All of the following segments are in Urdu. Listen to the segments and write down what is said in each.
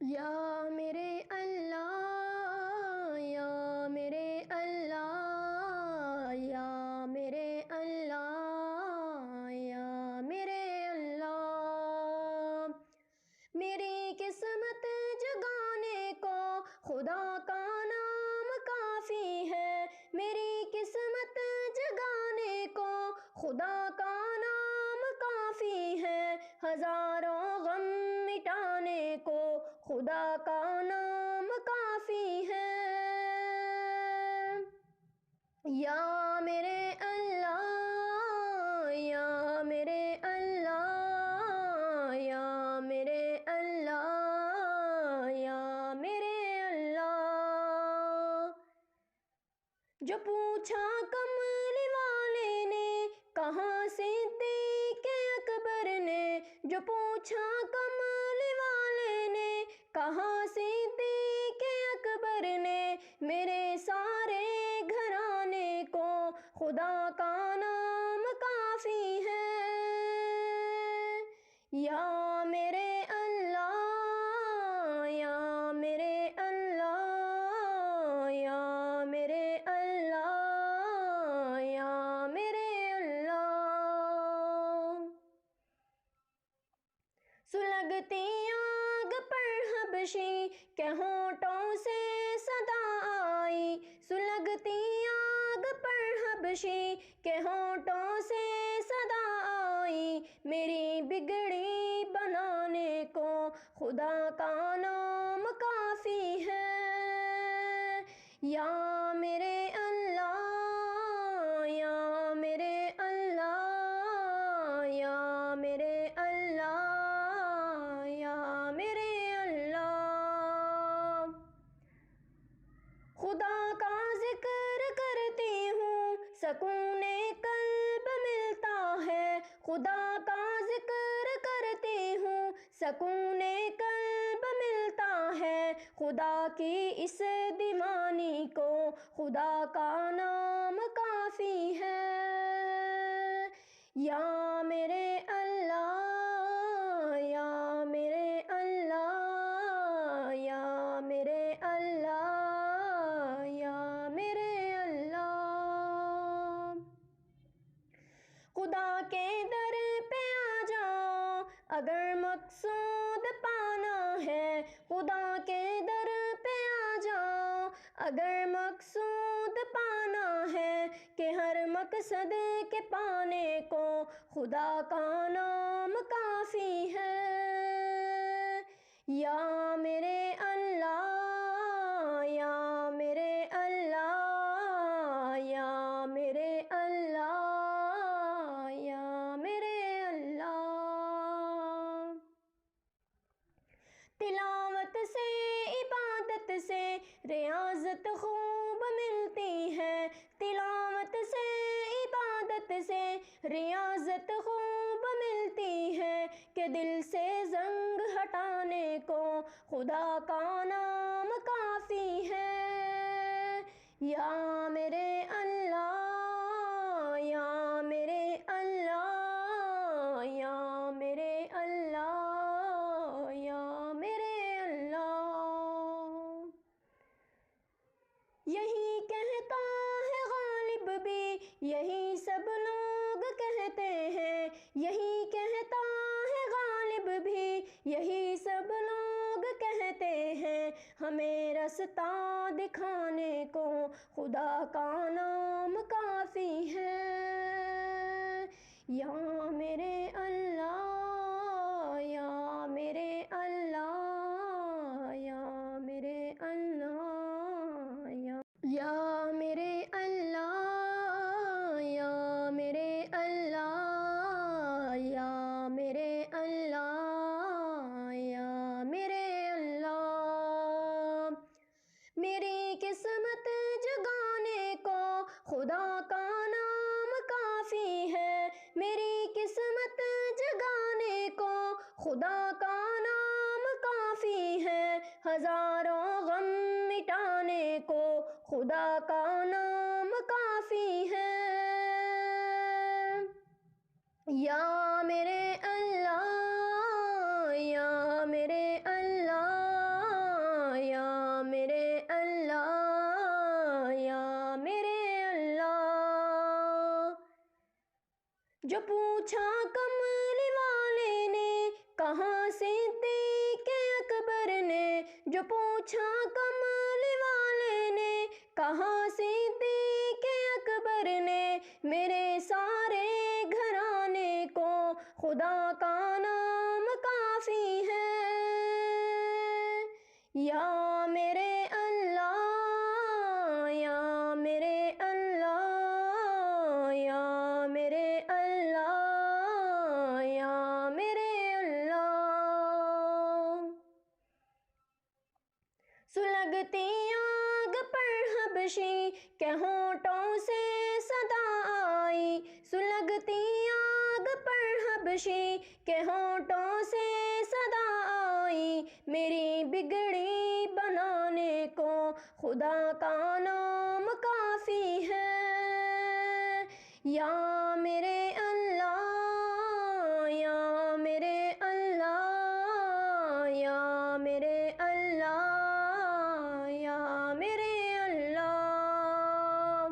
یا میرے اللہ، یا میرے اللہ، یا میرے اللہ، یا میرے اللہ، میری قسمت جگانے کو خدا کا نام کافی ہے، میری قسمت جگانے کو خدا کا نام کافی ہے، ہزاروں غم مٹانے کو خدا کا نام کافی ہے۔ یا میرے اللہ، یا میرے اللہ، یا میرے اللہ، یا میرے اللہ، جو پوچھا کملی والے نے کہاں صدیق اکبر نے، جو پوچھا کملی والے نے کہاں صدیق اکبر نے، میرے سارے گھرانے کو خدا کا نام کافی ہے۔ یا میرے اللہ، یا میرے اللہ، یا میرے اللہ، یا میرے اللہ، سلگتی آگ پر حبشی کے ہونٹوں سے صدا آئی، سلگتی آگ پر حبشی کے ہونٹوں سے صدا آئی، میری بگڑی بنانے کو خدا کا نام کافی ہے۔ یا میرے اللہ، یا میرے اللہ، یا میرے اللہ، یا میرے اللہ، خدا کا ذکر کرتی ہوں سکون قلب ملتا ہے، خدا کا ذکر کرتی ہوں سکون قلب ملتا ہے، خدا کی اس دیوانی کو خدا کا نام کافی ہے۔ یا میرے اللہ، یا میرے اللہ، یا میرے اللہ، یا میرے اللہ، خدا کے در پہ آ جاؤ اگر مقصود پانا ہے، خدا کے در پہ آ جاؤ اگر مقصود پانا ہے، کہ ہر مقصد کے پانے کو خدا کا نام کافی ہے۔ یا میرے اللہ، یا میرے اللہ، یا میرے اللہ، یا میرے اللہ، تلاوت سے عبادت سے ریاضت خوب ملتی ہے، تلاوت سے عبادت سے ریاضت خوب ملتی ہے، کہ دل سے زنگ ہٹانے کو خدا کا نام کافی ہے۔ یا میرے اللہ، یا میرے اللہ، یا میرے اللہ، یا میرے اللہ، یہی کہتا ہے غالب بھی یہی سب لوگ کہتے ہیں، یہی کہتا ہے غالب بھی یہی سب لوگ کہتے ہیں، ہمیں رستہ دکھانے کو خدا کا نام کافی ہے۔ یا میرے اللہ، یا میرے اللہ، یا میرے اللہ، یا میرے اللہ، یا میرے اللہ، یا میرے اللہ، یا میرے اللہ، میری قسمت جگانے کو خدا کا نام کافی ہے، میری قسمت جگانے کو خدا کا نام کافی ہے، ہزاروں غم مٹانے کو خدا کا نام کافی ہے۔ یا میرے اللہ، یا میرے اللہ، جو پوچھا کملی والے نے کہاں سے صدیق اکبر نے، جو پوچھا کملی والے نے کہاں سے صدیق اکبر نے، میرے سارے گھرانے کو خدا کا نام کافی ہے۔ یا میرے اللہ، یا میرے اللہ، یا میرے اللہ، یا میرے اللہ۔ سلگتی آگ پر حبشی کے ہونٹوں سے صدا آئی، سلگتی آگ پر حبشی کے ہونٹوں سے صدا آئی، میری بگڑی بنانے کو خدا کا نام کافی ہے۔ یا میرے اللہ، یا میرے اللہ، یا میرے اللہ، یا میرے اللہ۔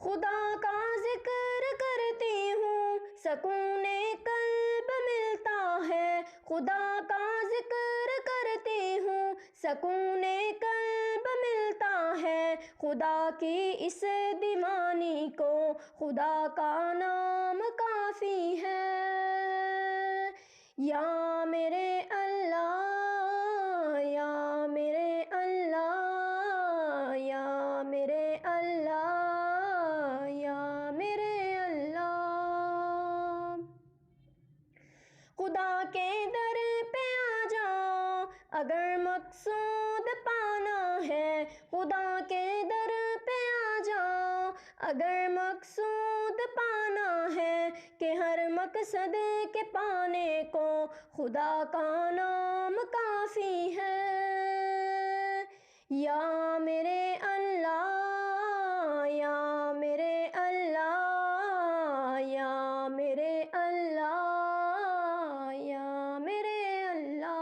خدا کا ذکر کرتی ہوں سکون قلب ملتا ہے، خدا کا ذکر کرتی ہوں سکون قلب ملتا ہے، خدا کی اس دیوانی کو خدا کا نام کافی ہے۔ یا میرے اللہ، یا میرے اللہ، یا میرے اللہ، یا میرے اللہ۔ خدا کے در پہ آ جاؤ اگر مقصود پانا ہے، خدا کے در پہ آ جاؤ اگر مقصود پانا ہے، کہ ہر مقصد کے پانے کو خدا کا نام کافی ہے۔ یا میرے اللہ، یا میرے اللہ، یا میرے اللہ، یا میرے اللہ۔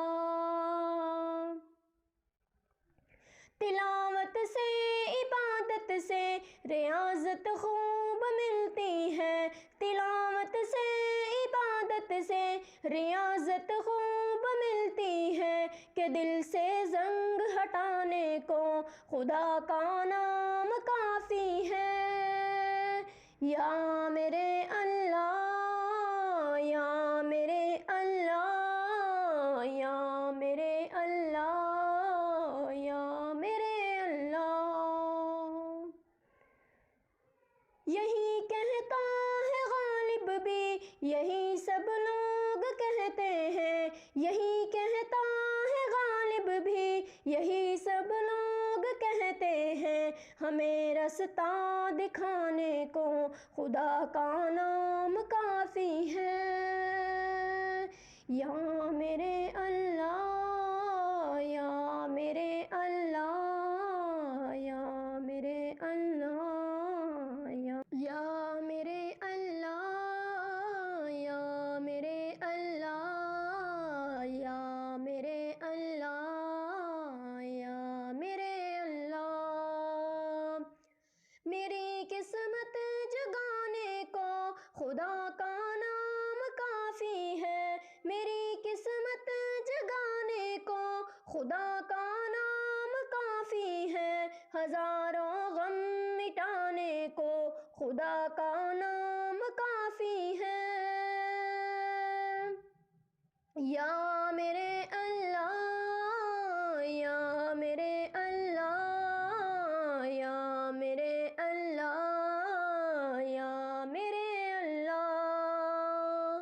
تلاوت سے عبادت سے ریاضت خوب ملتی ہے، تلاوت سے عبادت سے ریاضت خوب ملتی ہے، کہ دل سے زنگ ہٹانے کو خدا کا نام کافی ہے۔ یا میرے اللہ، یا میرے اللہ، یا میرے اللہ، یا میرے اللہ۔ یہی کہتا ہے غالب بھی، یہی سب لوگ کہتے ہیں، یہی کہتا ہے غالب بھی، یہی سب لوگ کہتے ہیں، ہمیں رستہ دکھانے کو خدا کا نام کافی ہے۔ یا میرے اللہ، یا میرے اللہ، یا میرے اللہ، یا میرے اللہ، یا میرے اللہ، یا میرے اللہ، یا میرے اللہ۔ میری قسمت جگانے کو خدا کا نام کافی ہے، میری قسمت جگانے کو خدا کا نام کافی ہے، ہزاروں غم مٹانے کو خدا کا نام کافی ہے۔ یا میرے اللہ، یا میرے اللہ، یا میرے اللہ، یا میرے اللہ۔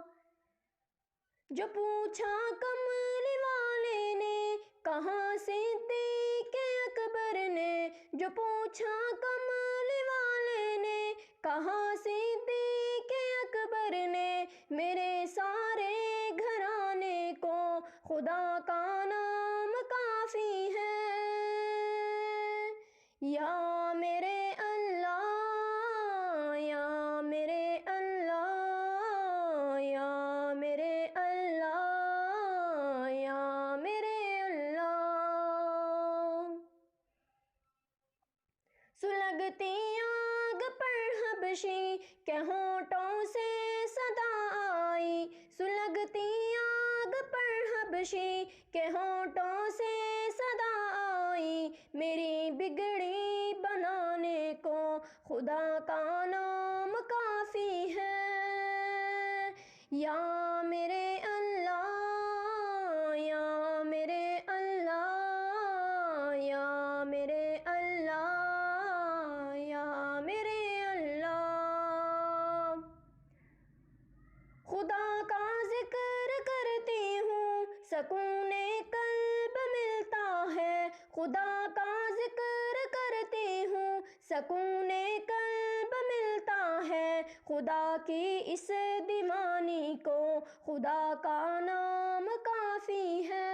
جو پوچھا کملی والے نے کہاں سے صدیق اکبر نے، جو پوچھا کملی والے نے کہاں سے صدیق اکبر نے، میرے سارے گھرانے کو خدا کا نام کافی ہے۔ یا میرے اللہ، یا میرے اللہ، یا میرے اللہ، یا میرے اللہ۔ سلگتی آگ پر حبشی کے ہونٹوں خوشی کے ہونٹوں سے صدا آئی میری بگڑی بنانے کو خدا کا نام کافی ہے یا میرے اللہ یا میرے اللہ یا میرے اللہ یا میرے اللہ خدا کا ذکر کرتی ہوں سکون قلب ملتا ہے خدا کا ذکر کرتی ہوں سکون قلب ملتا ہے خدا کی اس دیوانی کو خدا کا نام کافی ہے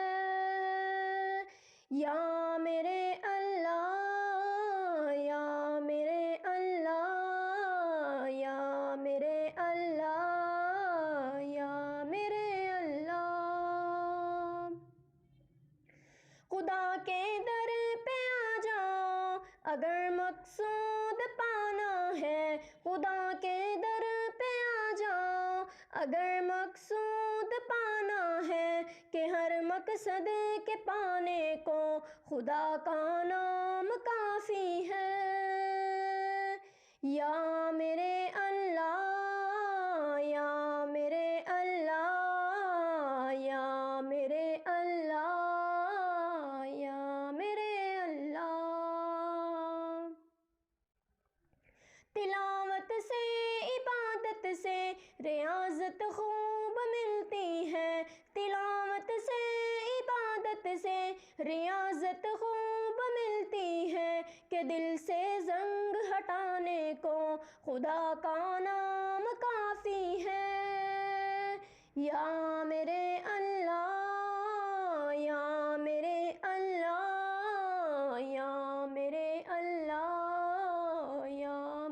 یا میرے اللہ یا میرے اللہ یا میرے اللہ یا میرے اللہ خدا کے در پہ آ جاؤ اگر مقصود پانا ہے خدا کے در پہ آ جاؤ اگر مقصود پانا ہے کہ ہر مقصد کے پانے کو خدا کا نام کافی ہے یا میرے اللہ یا میرے اللہ یا میرے اللہ یا میرے اللہ تلاوت سے عبادت سے ریاضت خوب ملتی ہے تلاوت سے عبادت سے ریاضت خوب ملتی ہے کہ دل سے زنگ ہٹانے کو خدا کا نام کافی ہے یا